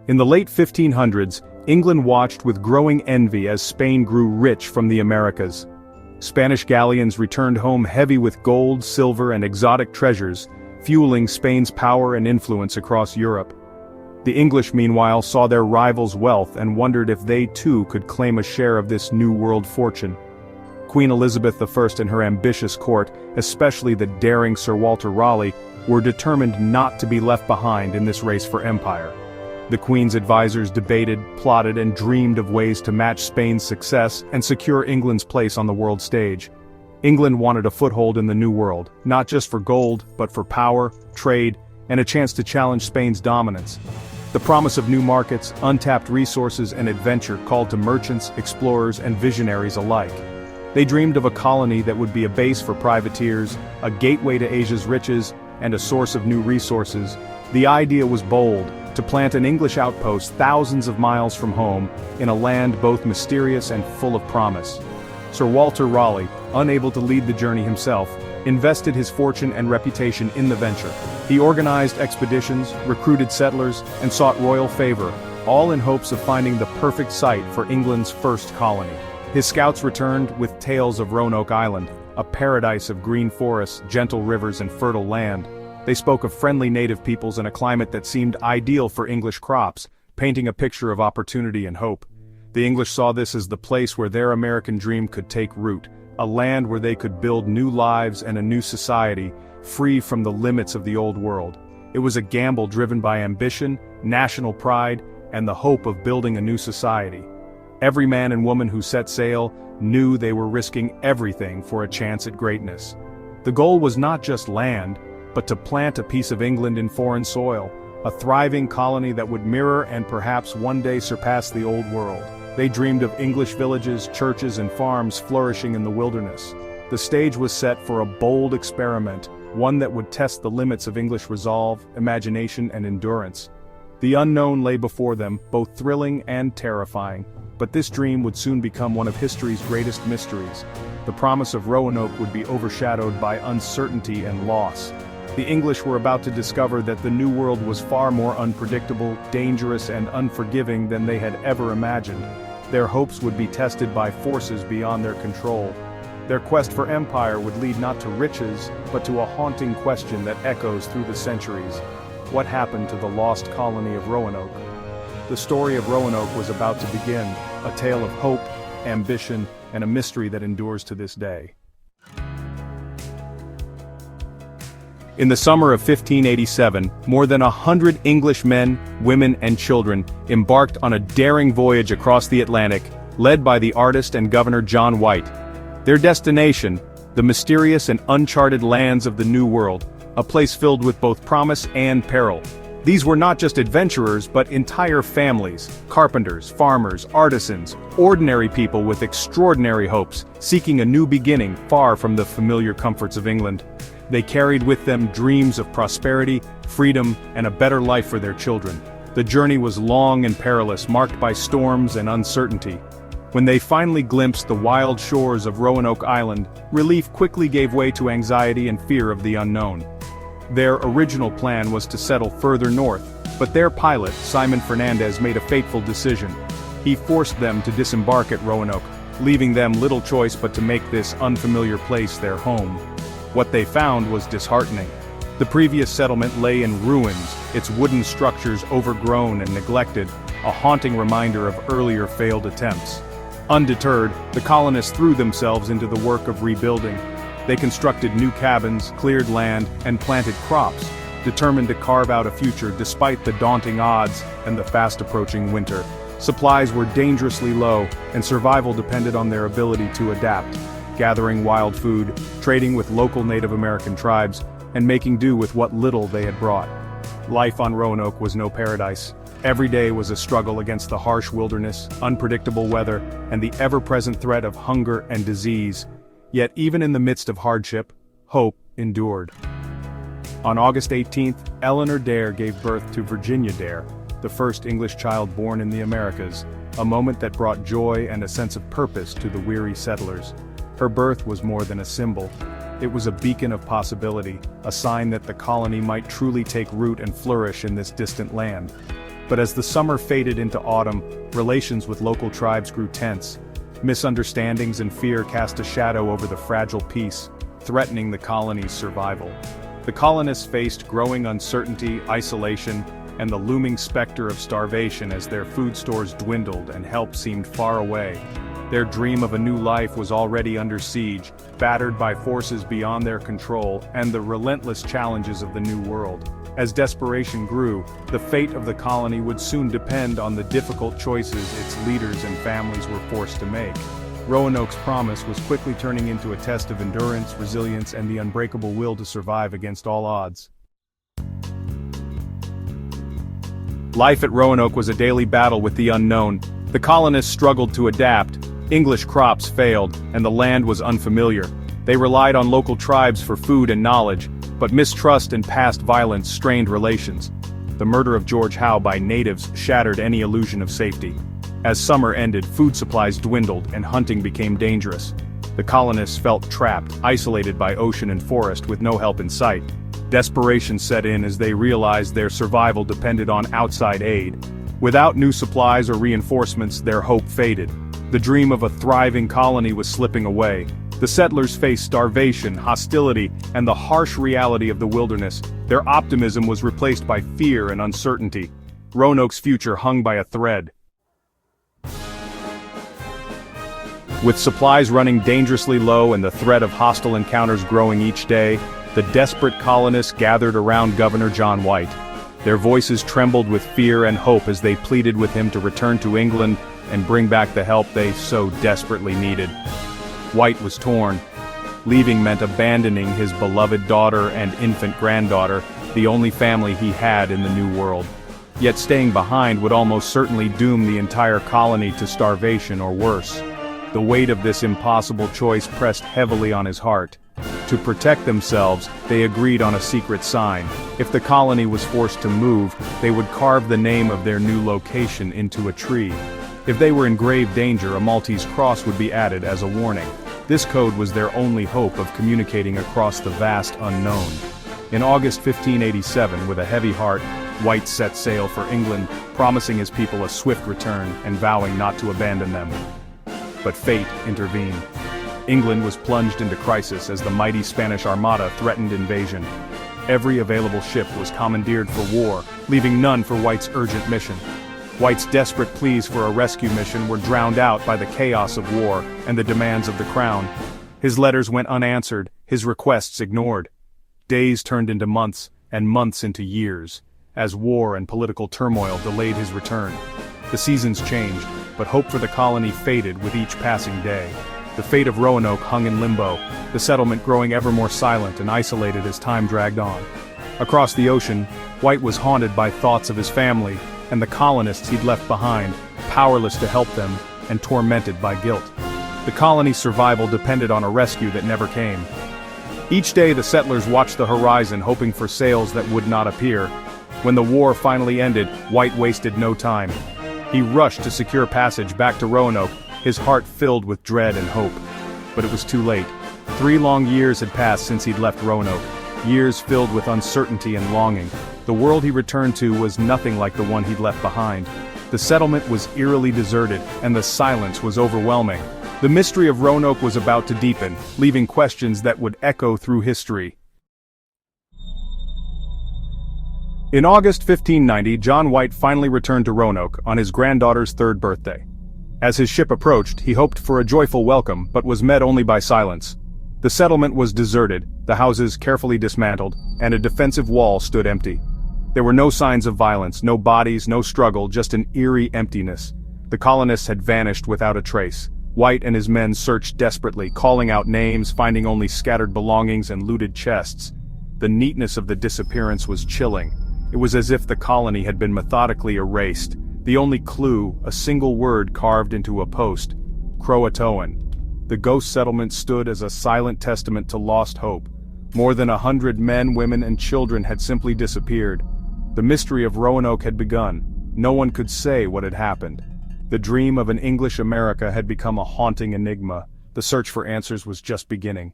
In the late 1500s, England watched with growing envy as Spain grew rich from the Americas. Spanish galleons returned home heavy with gold, silver, and exotic treasures, fueling Spain's power and influence across Europe. The English, meanwhile, saw their rivals' wealth and wondered if they too could claim a share of this new world fortune. Queen Elizabeth I and her ambitious court, especially the daring Sir Walter Raleigh, were determined not to be left behind in this race for empire. The Queen's advisors debated, plotted, and dreamed of ways to match Spain's success and secure England's place on the world stage. England wanted a foothold in the New World, not just for gold, but for power, trade, and a chance to challenge Spain's dominance. The promise of new markets, untapped resources, and adventure called to merchants, explorers, and visionaries alike. They dreamed of a colony that would be a base for privateers, a gateway to Asia's riches, and a source of new resources. The idea was bold, to plant an English outpost thousands of miles from home, in a land both mysterious and full of promise. Sir Walter Raleigh, unable to lead the journey himself, invested his fortune and reputation in the venture. He organized expeditions, recruited settlers, and sought royal favor, all in hopes of finding the perfect site for England's first colony. His scouts returned with tales of Roanoke Island, a paradise of green forests, gentle rivers, and fertile land. They spoke of friendly native peoples and a climate that seemed ideal for English crops, painting a picture of opportunity and hope. The English saw this as the place where their American dream could take root, a land where they could build new lives and a new society, free from the limits of the old world. It was a gamble driven by ambition, national pride, and the hope of building a new society. Every man and woman who set sail knew they were risking everything for a chance at greatness. The goal was not just land, but to plant a piece of England in foreign soil, a thriving colony that would mirror and perhaps one day surpass the old world. They dreamed of English villages, churches, and farms flourishing in the wilderness. The stage was set for a bold experiment, one that would test the limits of English resolve, imagination, and endurance. The unknown lay before them, both thrilling and terrifying, but this dream would soon become one of history's greatest mysteries. The promise of Roanoke would be overshadowed by uncertainty and loss. The English were about to discover that the New World was far more unpredictable, dangerous, and unforgiving than they had ever imagined. Their hopes would be tested by forces beyond their control. Their quest for empire would lead not to riches, but to a haunting question that echoes through the centuries. What happened to the lost colony of Roanoke? The story of Roanoke was about to begin, a tale of hope, ambition, and a mystery that endures to this day. In the summer of 1587, more than 100 English men, women, and children embarked on a daring voyage across the Atlantic, led by the artist and Governor John White. Their destination, the mysterious and uncharted lands of the New World, a place filled with both promise and peril. These were not just adventurers but entire families, carpenters, farmers, artisans, ordinary people with extraordinary hopes, seeking a new beginning far from the familiar comforts of England. They carried with them dreams of prosperity, freedom, and a better life for their children. The journey was long and perilous, marked by storms and uncertainty. When they finally glimpsed the wild shores of Roanoke Island, relief quickly gave way to anxiety and fear of the unknown. Their original plan was to settle further north, but their pilot, Simon Fernandez, made a fateful decision. He forced them to disembark at Roanoke, leaving them little choice but to make this unfamiliar place their home. What they found was disheartening. The previous settlement lay in ruins, its wooden structures overgrown and neglected, a haunting reminder of earlier failed attempts. Undeterred, the colonists threw themselves into the work of rebuilding. They constructed new cabins, cleared land, and planted crops, determined to carve out a future despite the daunting odds and the fast-approaching winter. Supplies were dangerously low, and survival depended on their ability to adapt, gathering wild food, trading with local Native American tribes, and making do with what little they had brought. Life on Roanoke was no paradise. Every day was a struggle against the harsh wilderness, unpredictable weather, and the ever-present threat of hunger and disease. Yet even in the midst of hardship, hope endured. On August 18th, Eleanor Dare gave birth to Virginia Dare, the first English child born in the Americas, a moment that brought joy and a sense of purpose to the weary settlers. Her birth was more than a symbol. It was a beacon of possibility, a sign that the colony might truly take root and flourish in this distant land. But as the summer faded into autumn, relations with local tribes grew tense. Misunderstandings and fear cast a shadow over the fragile peace, threatening the colony's survival. The colonists faced growing uncertainty, isolation, and the looming specter of starvation as their food stores dwindled and help seemed far away. Their dream of a new life was already under siege, battered by forces beyond their control and the relentless challenges of the New World. As desperation grew, the fate of the colony would soon depend on the difficult choices its leaders and families were forced to make. Roanoke's promise was quickly turning into a test of endurance, resilience, and the unbreakable will to survive against all odds. Life at Roanoke was a daily battle with the unknown. The colonists struggled to adapt, English crops failed, and the land was unfamiliar. They relied on local tribes for food and knowledge, but mistrust and past violence strained relations. The murder of George Howe by natives shattered any illusion of safety. As summer ended, food supplies dwindled and hunting became dangerous. The colonists felt trapped, isolated by ocean and forest with no help in sight. Desperation set in as they realized their survival depended on outside aid. Without new supplies or reinforcements, their hope faded. The dream of a thriving colony was slipping away. The settlers faced starvation, hostility, and the harsh reality of the wilderness. Their optimism was replaced by fear and uncertainty. Roanoke's future hung by a thread. With supplies running dangerously low and the threat of hostile encounters growing each day, the desperate colonists gathered around Governor John White. Their voices trembled with fear and hope as they pleaded with him to return to England and bring back the help they so desperately needed. White was torn. Leaving meant abandoning his beloved daughter and infant granddaughter, the only family he had in the New World. Yet staying behind would almost certainly doom the entire colony to starvation or worse. The weight of this impossible choice pressed heavily on his heart. To protect themselves, they agreed on a secret sign. If the colony was forced to move, they would carve the name of their new location into a tree. If they were in grave danger, a Maltese cross would be added as a warning. This code was their only hope of communicating across the vast unknown. In August 1587, with a heavy heart, White set sail for England, promising his people a swift return and vowing not to abandon them. But fate intervened. England was plunged into crisis as the mighty Spanish Armada threatened invasion. Every available ship was commandeered for war, leaving none for White's urgent mission. White's desperate pleas for a rescue mission were drowned out by the chaos of war and the demands of the crown. His letters went unanswered, his requests ignored. Days turned into months, and months into years, as war and political turmoil delayed his return. The seasons changed, but hope for the colony faded with each passing day. The fate of Roanoke hung in limbo, the settlement growing ever more silent and isolated as time dragged on. Across the ocean, White was haunted by thoughts of his family and the colonists he'd left behind, powerless to help them and tormented by guilt. The colony's survival depended on a rescue that never came. Each day the settlers watched the horizon hoping for sails that would not appear. When the war finally ended, White wasted no time. He rushed to secure passage back to Roanoke, his heart filled with dread and hope. But it was too late. 3 long years had passed since he'd left Roanoke, years filled with uncertainty and longing. The world he returned to was nothing like the one he'd left behind. The settlement was eerily deserted, and the silence was overwhelming. The mystery of Roanoke was about to deepen, leaving questions that would echo through history. In August 1590, John White finally returned to Roanoke on his granddaughter's 3rd birthday. As his ship approached, he hoped for a joyful welcome, but was met only by silence. The settlement was deserted, the houses carefully dismantled, and a defensive wall stood empty. There were no signs of violence, no bodies, no struggle, just an eerie emptiness. The colonists had vanished without a trace. White and his men searched desperately, calling out names, finding only scattered belongings and looted chests. The neatness of the disappearance was chilling. It was as if the colony had been methodically erased. The only clue, a single word carved into a post: Croatoan. The ghost settlement stood as a silent testament to lost hope. More than 100 men, women, and children had simply disappeared. The mystery of Roanoke had begun. No one could say what had happened. The dream of an English America had become a haunting enigma. The search for answers was just beginning.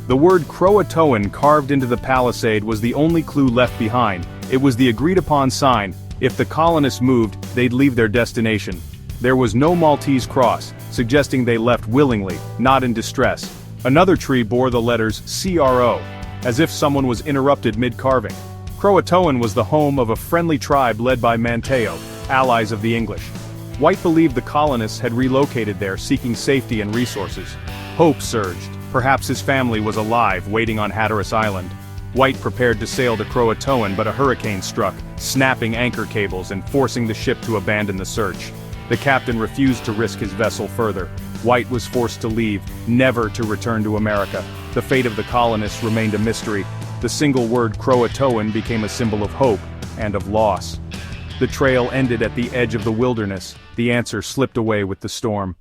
The word Croatoan carved into the palisade was the only clue left behind. It was the agreed-upon sign: if the colonists moved, they'd leave their destination. There was no Maltese cross, suggesting they left willingly, not in distress. Another tree bore the letters CRO, as if someone was interrupted mid-carving. Croatoan was the home of a friendly tribe led by Manteo, allies of the English. White believed the colonists had relocated there seeking safety and resources. Hope surged. Perhaps his family was alive, waiting on Hatteras Island. White prepared to sail to Croatoan, but a hurricane struck, snapping anchor cables and forcing the ship to abandon the search. The captain refused to risk his vessel further. White was forced to leave, never to return to America. The fate of the colonists remained a mystery. The single word Croatoan became a symbol of hope and of loss. The trail ended at the edge of the wilderness. The answer slipped away with the storm.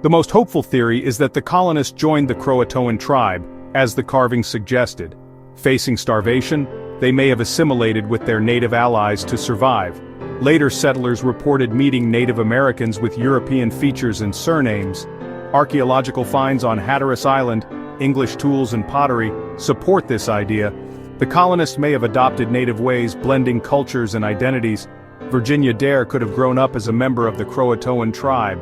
The most hopeful theory is that the colonists joined the Croatoan tribe, as the carvings suggested. Facing starvation, they may have assimilated with their native allies to survive. Later settlers reported meeting Native Americans with European features and surnames. Archaeological finds on Hatteras Island, English tools and pottery, support this idea. The colonists may have adopted native ways, blending cultures and identities. Virginia Dare could have grown up as a member of the Croatoan tribe.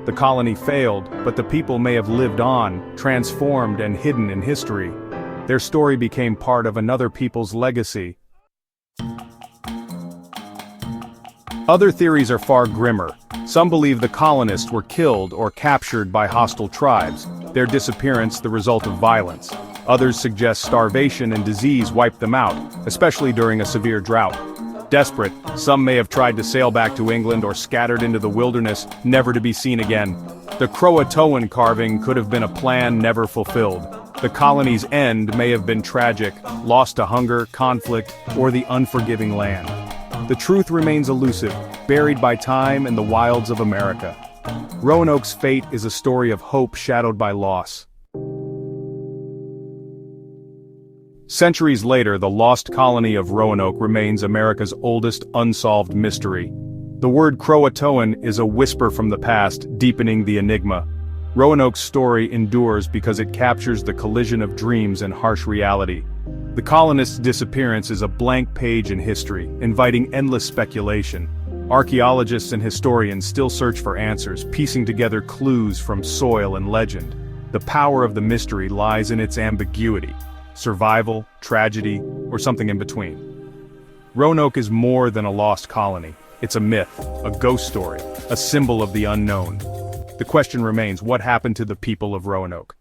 The colony failed, but the people may have lived on, transformed and hidden in history. Their story became part of another people's legacy. Other theories are far grimmer. Some believe the colonists were killed or captured by hostile tribes, their disappearance the result of violence. Others suggest starvation and disease wiped them out, especially during a severe drought. Desperate, some may have tried to sail back to England or scattered into the wilderness, never to be seen again. The Croatoan carving could have been a plan never fulfilled. The colony's end may have been tragic, lost to hunger, conflict, or the unforgiving land. The truth remains elusive, buried by time in the wilds of America. Roanoke's fate is a story of hope shadowed by loss. Centuries later, the Lost Colony of Roanoke remains America's oldest unsolved mystery. The word Croatoan is a whisper from the past, deepening the enigma. Roanoke's story endures because it captures the collision of dreams and harsh reality. The colonists' disappearance is a blank page in history, inviting endless speculation. Archaeologists and historians still search for answers, piecing together clues from soil and legend. The power of the mystery lies in its ambiguity. Survival, tragedy, or something in between. Roanoke is more than a lost colony. It's a myth, a ghost story, a symbol of the unknown. The question remains, what happened to the people of Roanoke?